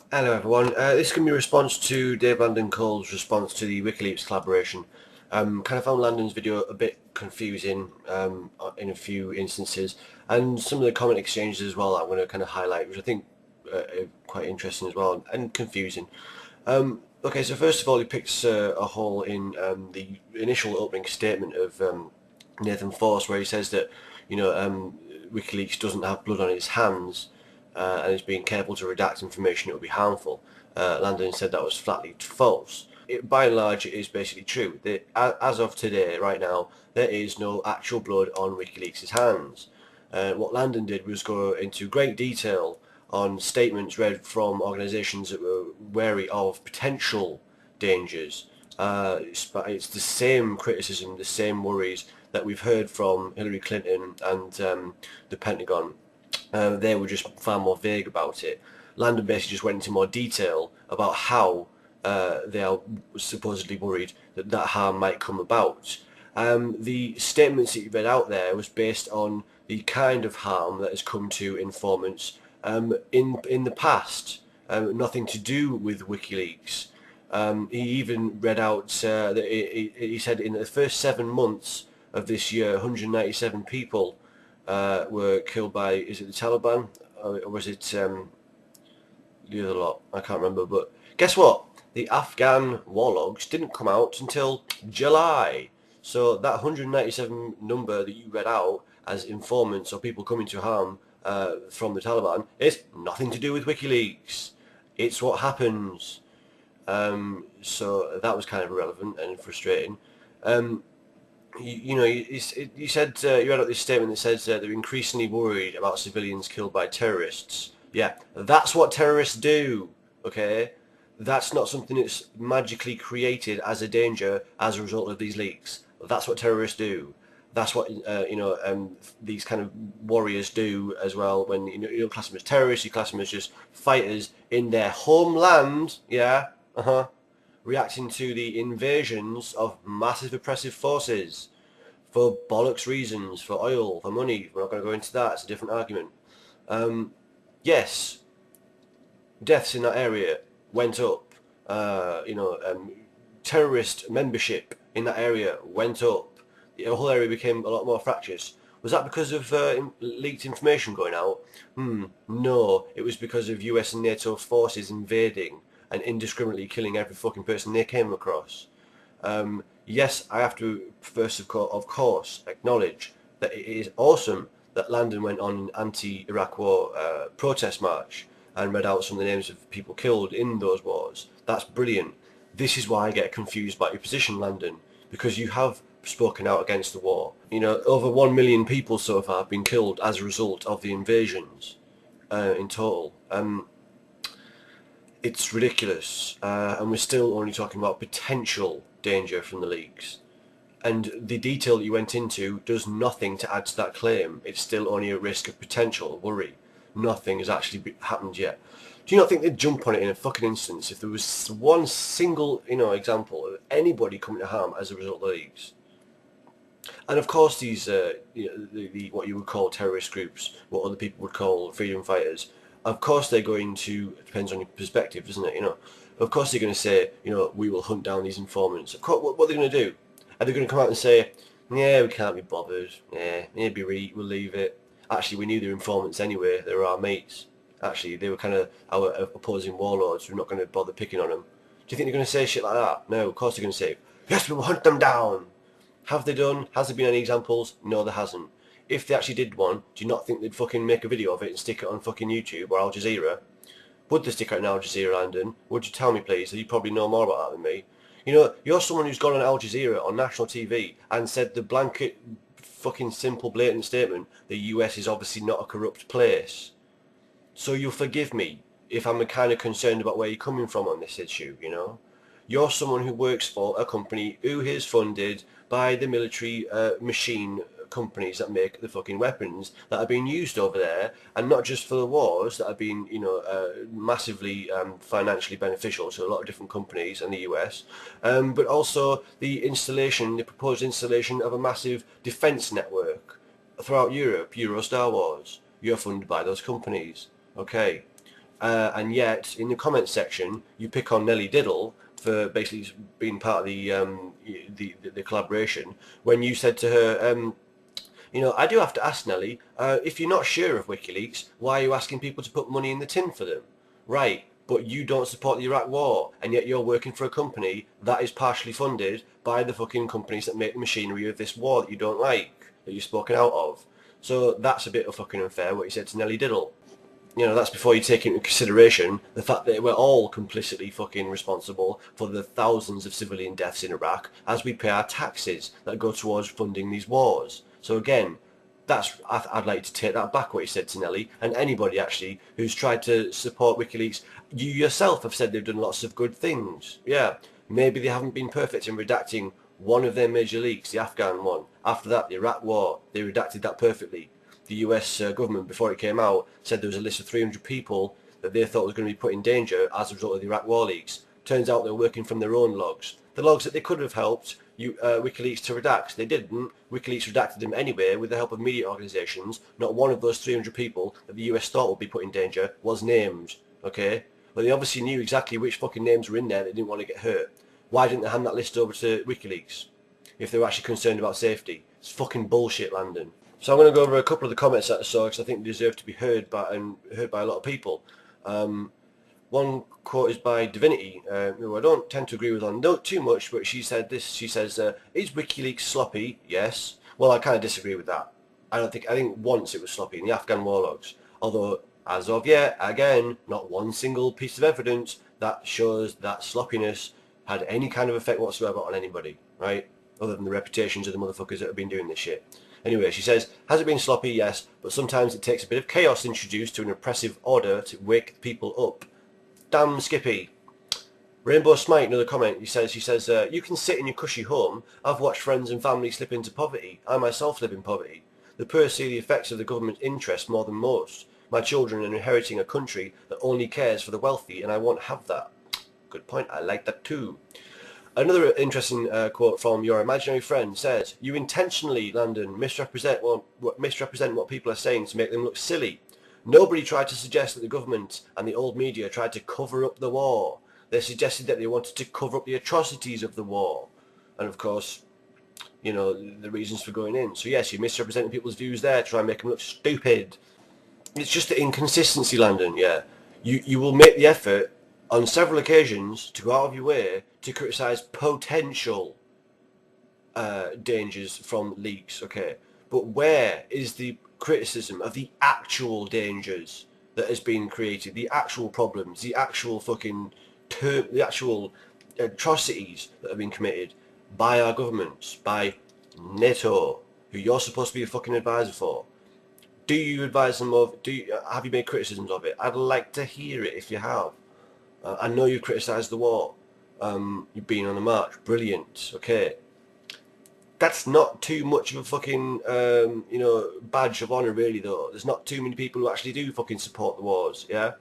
Hello everyone, this can be a response to Dave Landon Cole's response to the Wikileaks collaboration. Kind of found Landon's video a bit confusing in a few instances, and some of the comment exchanges as well that I'm going to kind of highlight, which I think are quite interesting as well, and confusing. Okay, so first of all, he picks a hole in the initial opening statement of Nathan Force, where he says that WikiLeaks doesn't have blood on its hands and is being careful to redact information that would be harmful. Landon said that was flatly false. By and large, it is basically true. As of today, right now, there is no actual blood on WikiLeaks' hands. What Landon did was go into great detail on statements read from organisations that were wary of potential dangers. It's the same criticism, the same worries that we've heard from Hillary Clinton and the Pentagon. They were just far more vague about it. Landon basically just went into more detail about how they are supposedly worried that that harm might come about. The statements that you read out there was based on the kind of harm that has come to informants in the past. Nothing to do with WikiLeaks. He even read out that he said in the first 7 months of this year, 197 people were killed by, is it the Taliban? Or was it the other lot? I can't remember. But guess what? The Afghan war logs didn't come out until July. So that 197 number that you read out as informants or people coming to harm from the Taliban is nothing to do with WikiLeaks. It's what happens. So that was kind of irrelevant and frustrating. You said you read out this statement that says they're increasingly worried about civilians killed by terrorists. Yeah, that's what terrorists do. Okay, that's not something that's magically created as a danger as a result of these leaks. That's what terrorists do. That's what these kind of warriors do as well. When you don't class them as terrorists, you class them as just fighters in their homeland. Yeah, reacting to the invasions of massive oppressive forces for bollocks reasons, for oil, for money. We're not going to go into that. It's a different argument. Yes, deaths in that area went up. Terrorist membership in that area went up. The whole area became a lot more fractious. Was that because of leaked information going out? No, it was because of US and NATO forces invading and indiscriminately killing every fucking person they came across. Yes, I have to first of course acknowledge that it is awesome that Landon went on an anti-Iraq war protest march and read out some of the names of people killed in those wars. That's brilliant. This is why I get confused by your position, Landon, because you have spoken out against the war. Over 1 million people so far have been killed as a result of the invasions in total. It's ridiculous, and we're still only talking about potential danger from the leaks. And the detail that you went into does nothing to add to that claim. It's still only a risk of potential worry. Nothing has actually happened yet. Do you not think they'd jump on it in a fucking instance if there was one single, example of anybody coming to harm as a result of the leaks? And of course, these, what you would call terrorist groups, what other people would call freedom fighters, of course they're going to, it depends on your perspective, doesn't it? Of course they're going to say, we will hunt down these informants. Of course, what are they going to do? Are they going to come out and say, yeah, we can't be bothered, yeah, maybe we'll leave it. Actually, we knew they were informants anyway, they were our mates. Actually, they were kind of our opposing warlords, we're not going to bother picking on them. Do you think they're going to say shit like that? No, of course they're going to say, yes, we will hunt them down. Have they done? Has there been any examples? No, there hasn't. If they actually did one, do you not think they'd fucking make a video of it and stick it on fucking YouTube or Al Jazeera? Would they stick it on Al Jazeera, Landon? Would you tell me, please? You probably know more about that than me. You're someone who's gone on Al Jazeera on national TV and said the blanket, fucking simple, blatant statement, the US is obviously not a corrupt place. So you'll forgive me if I'm kind of concerned about where you're coming from on this issue, You're someone who works for a company who is funded by the military machine companies that make the fucking weapons that are being used over there, and not just for the wars that have been, massively financially beneficial to a lot of different companies in the US, but also the proposed installation of a massive defence network throughout Europe, Euro Star Wars. You're funded by those companies. Okay. and yet in the comments section you pick on Nelly Diddle for basically being part of the collaboration, when you said to her, I do have to ask Nelly, if you're not sure of WikiLeaks, why are you asking people to put money in the tin for them? Right, but you don't support the Iraq war, and yet you're working for a company that is partially funded by the fucking companies that make the machinery of this war that you don't like, that you've spoken out of. So that's a bit of fucking unfair, what you said to Nelly Diddle. That's before you take into consideration the fact that we're all complicitly fucking responsible for the thousands of civilian deaths in Iraq, as we pay our taxes that go towards funding these wars. So again, I'd like to take that back, what you said to Nelly, and anybody actually who's tried to support WikiLeaks. You yourself have said they've done lots of good things. Yeah, maybe they haven't been perfect in redacting one of their major leaks, the Afghan one. After that, the Iraq war, they redacted that perfectly. The US government, before it came out, said there was a list of 300 people that they thought was going to be put in danger as a result of the Iraq war leaks. Turns out they were working from their own logs. The logs that they could have helped WikiLeaks to redact. They didn't. WikiLeaks redacted them anyway with the help of media organisations. Not one of those 300 people that the US thought would be put in danger was named. Okay? But they obviously knew exactly which fucking names were in there. They didn't want to get hurt. Why didn't they hand that list over to WikiLeaks if they were actually concerned about safety? It's fucking bullshit, Landon. So I'm going to go over a couple of the comments that I saw because I think they deserve to be heard by a lot of people. One quote is by Divinity, who I don't tend to agree with on too much, but she said this. She says, "Is WikiLeaks sloppy? Yes." Well, I kind of disagree with that. I think once it was sloppy in the Afghan war logs. Although, as of yet, again, not one single piece of evidence that shows that sloppiness had any kind of effect whatsoever on anybody, right? Other than the reputations of the motherfuckers that have been doing this shit. Anyway, she says, has it been sloppy? Yes, but sometimes it takes a bit of chaos introduced to an oppressive order to wake people up. Damn Skippy. Rainbow Smite, another comment, she says, you can sit in your cushy home. I've watched friends and family slip into poverty. I myself live in poverty. The poor see the effects of the government's interest more than most. My children are inheriting a country that only cares for the wealthy, and I won't have that. Good point, I like that too. Another interesting quote from your imaginary friend says, you intentionally, Landon, misrepresent what people are saying to make them look silly. Nobody tried to suggest that the government and the old media tried to cover up the war. They suggested that they wanted to cover up the atrocities of the war. And of course, the reasons for going in. So yes, you're misrepresenting people's views there to try and make them look stupid. It's just the inconsistency, Landon, yeah. You will make the effort on several occasions to go out of your way to criticise potential dangers from leaks, okay? But where is the criticism of the actual dangers that has been created, the actual problems, the actual the actual atrocities that have been committed by our governments, by NATO, who you're supposed to be a fucking advisor for? Do you advise them of? Have you made criticisms of it? I'd like to hear it if you have. I know you've criticised the war. You've been on the march. Brilliant. Okay. That's not too much of a fucking, badge of honour, really, though. There's not too many people who actually do fucking support the wars, yeah?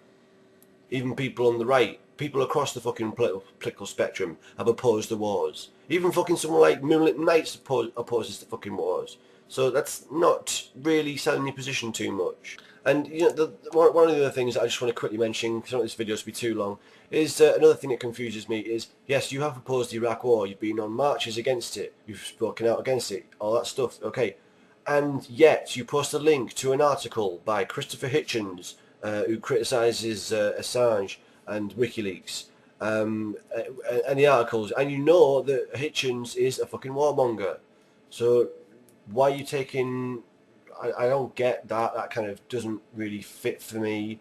Even people on the right, people across the fucking political spectrum have opposed the wars. Even fucking someone like Moonlit Knights opposes the fucking wars. So that's not really selling your position too much. And one of the other things that I just want to quickly mention, because I don't want this video to be too long, is another thing that confuses me is, yes, you have opposed the Iraq war, you've been on marches against it, you've spoken out against it, all that stuff, okay. And yet you post a link to an article by Christopher Hitchens, who criticises Assange and WikiLeaks, and the articles, and you know that Hitchens is a fucking warmonger. So why are you taking... I don't get that. That kind of doesn't really fit for me.